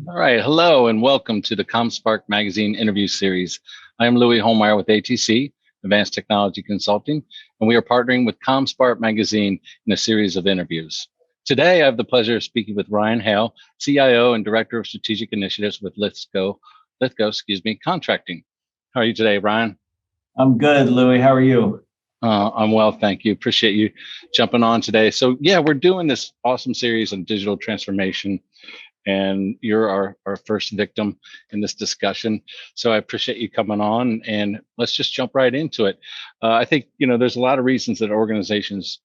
All right. Hello and welcome to the ComSpark Magazine interview series. I am Louis Holmeyer with ATC, Advanced Technology Consulting, and we are partnering with ComSpark Magazine in a series of interviews. Today, I have the pleasure of speaking with Ryan Hale, CIO and Director of Strategic Initiatives with Lithko, Contracting. How are you today, Ryan? I'm good, Louis. How are you? I'm well, thank you. Appreciate you jumping on today. So yeah, we're doing this awesome series on digital transformation, and you're our first victim in this discussion. So I appreciate you coming on, and let's just jump right into it. I think, there's a lot of reasons that organizations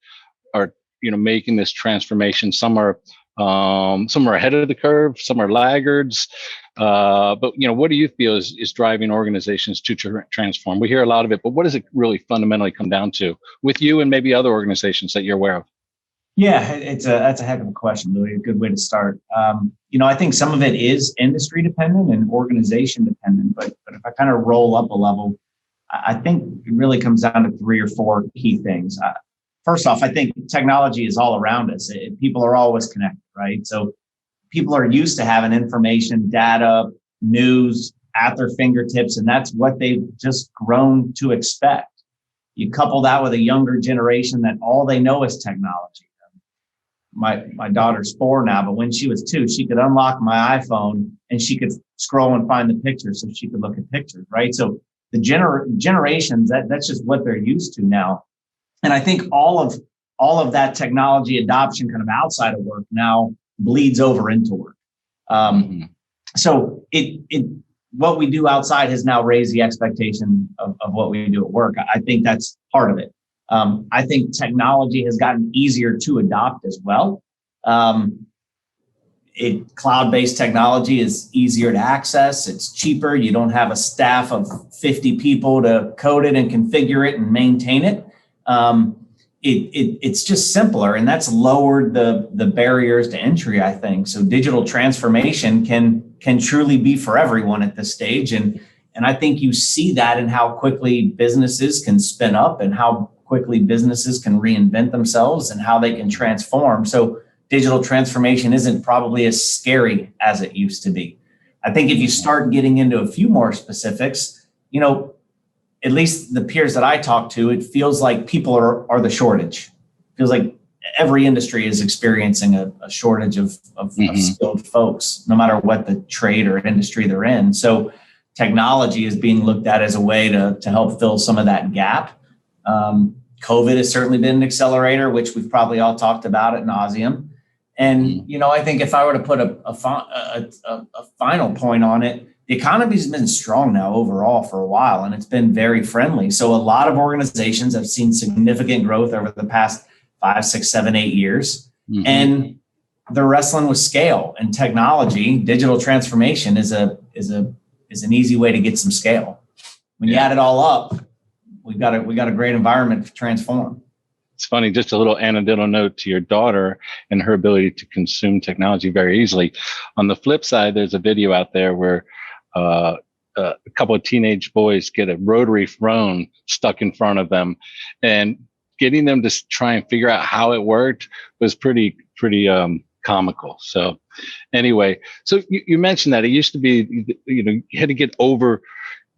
are, making this transformation. Some are ahead of the curve, some are laggards. But what do you feel is driving organizations to transform? We hear a lot of it, but what does it really fundamentally come down to with you and maybe other organizations that you're aware of? Yeah, that's a heck of a question, Louis. A good way to start. I think some of it is industry dependent and organization dependent, but if I kind of roll up a level, I think it really comes down to three or four key things. First off, I think technology is all around us. People are always connected, right? So people are used to having information, data, news at their fingertips, and that's what they've just grown to expect. You couple that with a younger generation that all they know is technology. My daughter's 4 now, but when she was 2, she could unlock my iPhone and she could scroll and find the pictures so she could look at pictures, right? So the generations, that's just what they're used to now. And I think all of that technology adoption kind of outside of work now bleeds over into work. So what we do outside has now raised the expectation of what we do at work. I think that's part of it. I think technology has gotten easier to adopt as well. Cloud-based technology is easier to access. It's cheaper. You don't have a staff of 50 people to code it and configure it and maintain it. It's just simpler, and that's lowered the barriers to entry, I think. So digital transformation can truly be for everyone at this stage. And I think you see that in how quickly businesses can spin up and how quickly businesses can reinvent themselves and how they can transform. So digital transformation isn't probably as scary as it used to be. I think if you start getting into a few more specifics, at least the peers that I talk to, it feels like people are the shortage. It feels like every industry is experiencing a shortage of skilled folks, no matter what the trade or industry they're in. So technology is being looked at as a way to help fill some of that gap. COVID has certainly been an accelerator, which we've probably all talked about ad nauseum. And, I think if I were to put a final point on it, the economy's been strong now overall for a while, and it's been very friendly. So a lot of organizations have seen significant growth over the past 5, 6, 7, 8 years. And they're wrestling with scale and technology. Digital transformation is an easy way to get some scale. When you add it all up, we got a great environment to transform. It's funny, just a little anecdotal note to your daughter and her ability to consume technology very easily. On the flip side, there's a video out there where a couple of teenage boys get a rotary phone stuck in front of them, and getting them to try and figure out how it worked was pretty comical. So anyway, so you mentioned that it used to be, you had to get over.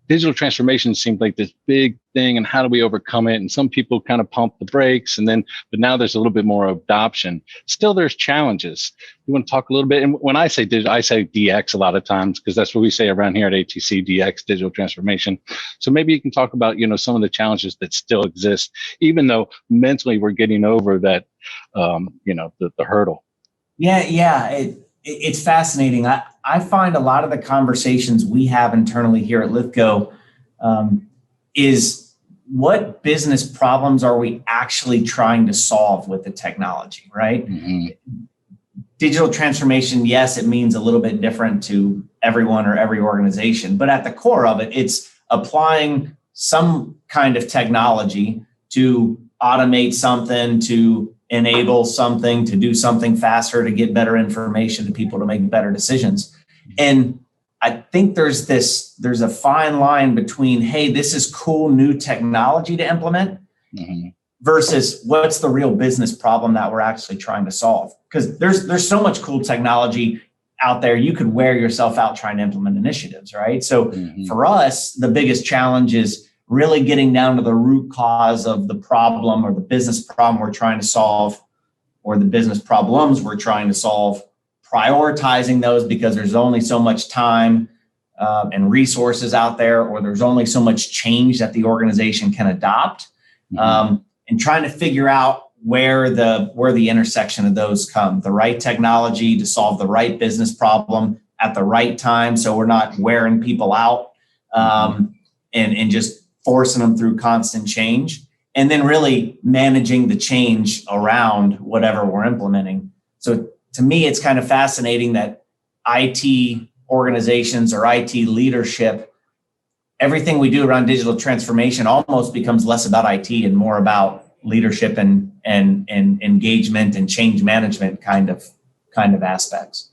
Digital transformation seemed like this big thing, and how do we overcome it? And some people kind of pump the brakes, but now there's a little bit more adoption. Still, there's challenges. You want to talk a little bit? And when I say digital, I say DX a lot of times, because that's what we say around here at ATC, DX, digital transformation. So maybe you can talk about, some of the challenges that still exist, even though mentally we're getting over that, the hurdle. Yeah. It's fascinating. I find a lot of the conversations we have internally here at Lithko is what business problems are we actually trying to solve with the technology, right? Digital transformation, yes, it means a little bit different to everyone or every organization, but at the core of it, it's applying some kind of technology to automate something, to enable something, to do something faster, to get better information to people to make better decisions. And I think there's a fine line between, hey, this is cool new technology to implement versus what's the real business problem that we're actually trying to solve. Because there's so much cool technology out there, you could wear yourself out trying to implement initiatives, right? So for us, the biggest challenge is really getting down to the root cause of the problem or the business problem we're trying to solve, or the business problems we're trying to solve, prioritizing those because there's only so much time and resources out there, or there's only so much change that the organization can adopt, and trying to figure out where the intersection of those come, the right technology to solve the right business problem at the right time, so we're not wearing people out and just forcing them through constant change, and then really managing the change around whatever we're implementing. So to me, it's kind of fascinating that IT organizations or IT leadership, everything we do around digital transformation almost becomes less about IT and more about leadership and engagement and change management kind of aspects.